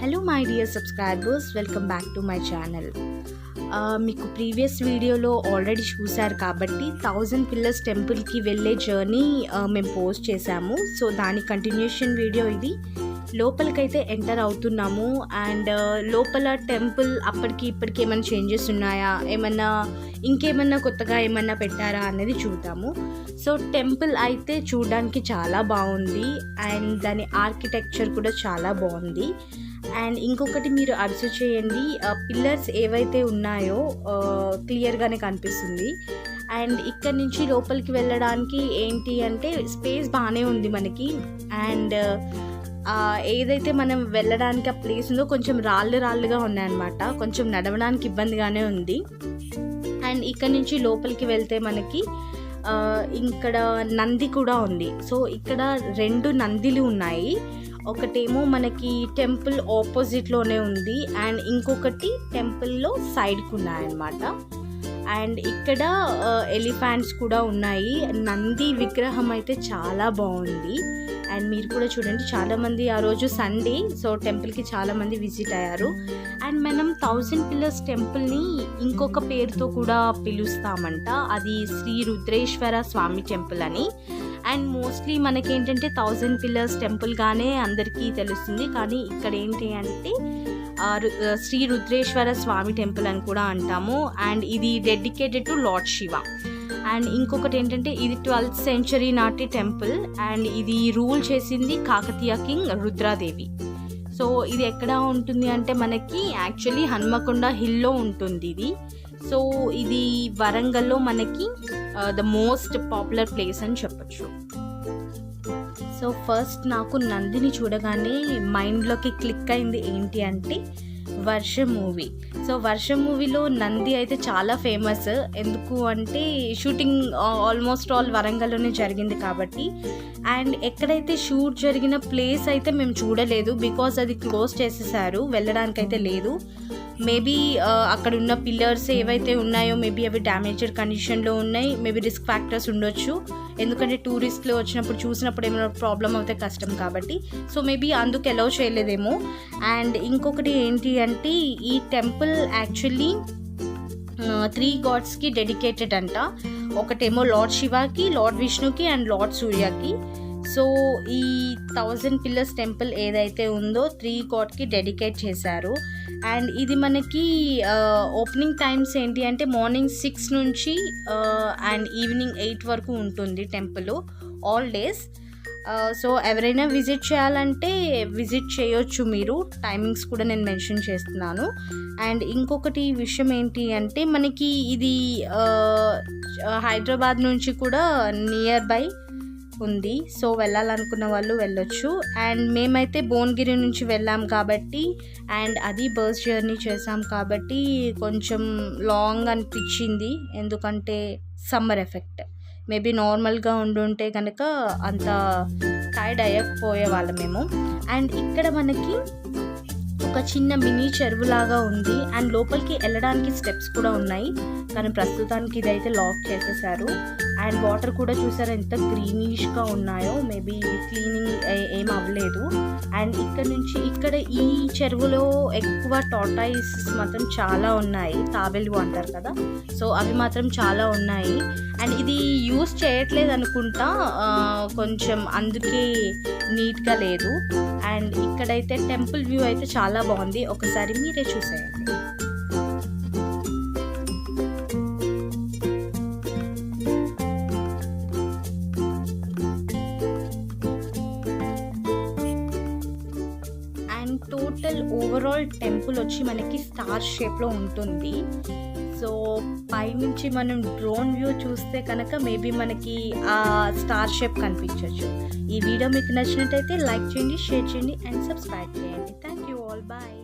Hello my dear subscribers, welcome back to my channel. మీకు previous వీడియోలో already చూశారు కాబట్టి 1000 పిల్లర్స్ టెంపుల్కి వెళ్ళే జర్నీ మేము పోస్ట్ చేశాము. సో దాని కంటిన్యూషన్ వీడియో ఇది. లోపలికైతే ఎంటర్ అవుతున్నాము అండ్ లోపల టెంపుల్ అప్పటికి ఇప్పటికి ఏమైనా చేంజెస్ ఉన్నాయా, ఇంకేమన్నా కొత్తగా ఏమన్నా పెట్టారా అనేది చూద్దాము. సో టెంపుల్ అయితే చూడడానికి చాలా బాగుంది అండ్ దాని ఆర్కిటెక్చర్ కూడా చాలా బాగుంది. అండ్ ఇంకొకటి మీరు అబ్జర్వ్ చేయండి, పిల్లర్స్ ఏవైతే ఉన్నాయో క్లియర్గానే కనిపిస్తుంది. అండ్ ఇక్కడ నుంచి లోపలికి వెళ్ళడానికి ఏంటి అంటే స్పేస్ బాగానే ఉంది మనకి. అండ్ ఏదైతే మనం వెళ్ళడానికి ఆ ప్లేస్ ఉందో కొంచెం రాళ్ళుగా ఉన్నాయన్నమాట, కొంచెం నడవడానికి ఇబ్బందిగానే ఉంది. అండ్ ఇక్కడ నుంచి లోపలికి వెళ్తే మనకి ఇక్కడ నంది కూడా ఉంది. సో ఇక్కడ 2 నందిలు ఉన్నాయి. ఒకటేమో మనకి టెంపుల్ ఆపోజిట్లోనే ఉంది అండ్ ఇంకొకటి టెంపుల్లో సైడ్కి ఉన్నాయన్నమాట. అండ్ ఇక్కడ ఎలిఫెంట్స్ కూడా ఉన్నాయి. నంది విగ్రహం అయితే చాలా బాగుంది. అండ్ మీరు కూడా చూడండి, చాలామంది ఆ రోజు సండే, సో టెంపుల్కి చాలామంది విజిట్ అయ్యారు. అండ్ మనం 1000 పిల్లర్స్ టెంపుల్ని ఇంకొక పేరుతో కూడా పిలుస్తామంట, అది శ్రీ రుద్రేశ్వర స్వామి టెంపుల్ అని. అండ్ మోస్ట్లీ మనకేంటంటే 1000 పిల్లర్స్ టెంపుల్గానే అందరికీ తెలుస్తుంది, కానీ ఇక్కడ ఏంటి అంటే శ్రీ రుద్రేశ్వర స్వామి టెంపుల్ అని కూడా అంటాము. అండ్ ఇది dedicated to lord Shiva. And ఇంకొకటి ఏంటంటే ఇది 12th సెంచరీ నాటి టెంపుల్ అండ్ ఇది రూల్ చేసింది కాకతీయ కింగ్ రుద్రాదేవి. సో ఇది ఎక్కడ ఉంటుంది అంటే మనకి యాక్చువల్లీ హన్మకొండ హిల్లో ఉంటుంది ఇది. సో ఇది వరంగల్లో మనకి ద మోస్ట్ పాపులర్ ప్లేస్ అని చెప్పచ్చు. సో ఫస్ట్ నాకు నందిని చూడగానే మైండ్లోకి క్లిక్ అయింది ఏంటి అంటే వర్షం మూవీ. సో వర్షం మూవీలో నంది అయితే చాలా ఫేమస్. ఎందుకు అంటే షూటింగ్ ఆల్మోస్ట్ ఆల్ వరంగల్లోనే జరిగింది కాబట్టి. అండ్ ఎక్కడైతే షూట్ జరిగిన ప్లేస్ అయితే మేము చూడలేదు, బికాస్ అది క్లోజ్ చేసేసారు, వెళ్ళడానికైతే లేదు. మేబీ అక్కడ ఉన్న పిల్లర్స్ ఏవైతే ఉన్నాయో మేబీ అవి డ్యామేజ్డ్ కండిషన్లో ఉన్నాయి. మేబీ రిస్క్ ఫ్యాక్టర్స్ ఉండొచ్చు, ఎందుకంటే టూరిస్టులు వచ్చినప్పుడు చూసినప్పుడు ఏమైనా ప్రాబ్లం అవుతే కష్టం కాబట్టి. సో మేబీ అందుకు అలౌ చేయలేదేమో. అండ్ ఇంకొకటి ఏంటి అంటే ఈ టెంపుల్ యాక్చువల్లీ 3 గాడ్స్కి డెడికేటెడ్ అంట. ఒకటేమో లార్డ్ శివకి, లార్డ్ విష్ణుకి అండ్ లార్డ్ సూర్యకి. సో ఈ 1000 పిల్లర్స్ టెంపుల్ ఏదైతే ఉందో 3 గాడ్కి డెడికేట్ చేశారు. అండ్ ఇది మనకి ఓపెనింగ్ టైమ్స్ ఏంటి అంటే మార్నింగ్ 6 నుంచి అండ్ ఈవినింగ్ 8 వరకు ఉంటుంది టెంపుల్, ఆల్ డేస్. సో ఎవరైనా విజిట్ చేయాలంటే విజిట్ చేయొచ్చు మీరు, టైమింగ్స్ కూడా నేను మెన్షన్ చేస్తున్నాను. అండ్ ఇంకొకటి విషయం ఏంటి అంటే మనకి ఇది హైదరాబాద్ నుంచి కూడా నియర్ బై ఉంది. సో వెళ్ళాలనుకున్న వాళ్ళు వెళ్ళొచ్చు. అండ్ మేమైతే భువనగిరి నుంచి వెళ్ళాం కాబట్టి అండ్ అది బస్ జర్నీ చేసాం కాబట్టి కొంచెం లాంగ్ అనిపించింది, ఎందుకంటే సమ్మర్ ఎఫెక్ట్. మేబీ నార్మల్గా ఉండుంటే కనుక అంత టైర్డ్ అయ్యకపోయే వాళ్ళమేమో. అండ్ ఇక్కడ మనకి ఒక చిన్న మినీ చెరువులాగా ఉంది అండ్ లోపలికి వెళ్ళడానికి స్టెప్స్ కూడా ఉన్నాయి, కానీ ప్రస్తుతానికి ఇదైతే లాక్ చేసేసారు. అండ్ వాటర్ కూడా చూసారా ఎంత గ్రీనిష్గా ఉన్నాయో, మేబీ ఇది క్లీనింగ్ ఏం అవ్వలేదు. అండ్ ఇక్కడ ఈ చెరువులో ఎక్కువ టార్టాయిస్ మాత్రం చాలా ఉన్నాయి, తాబేలు అంటారు కదా, సో అవి మాత్రం చాలా ఉన్నాయి. అండ్ ఇది యూస్ చేయట్లేదు అనుకుంటా, కొంచెం అందుకే నీట్గా లేదు. అండ్ ఇక్కడైతే టెంపుల్ వ్యూ అయితే చాలా బాగుంది, ఒకసారి మీరే చూసేయండి. అండ్ టోటల్ ఓవరాల్ టెంపుల్ వచ్చి మనకి స్టార్ షేప్లో ఉంటుంది. సో పైనుంచి మనం డ్రోన్ వ్యూ చూస్తే కనుక మేబీ మనకి ఆ స్టార్ షేప్ కనిపించవచ్చు. ఈ వీడియో మీకు నచ్చినట్టయితే లైక్ చేయండి, షేర్ చేయండి అండ్ సబ్స్క్రైబ్ చేయండి. Thank you all, bye.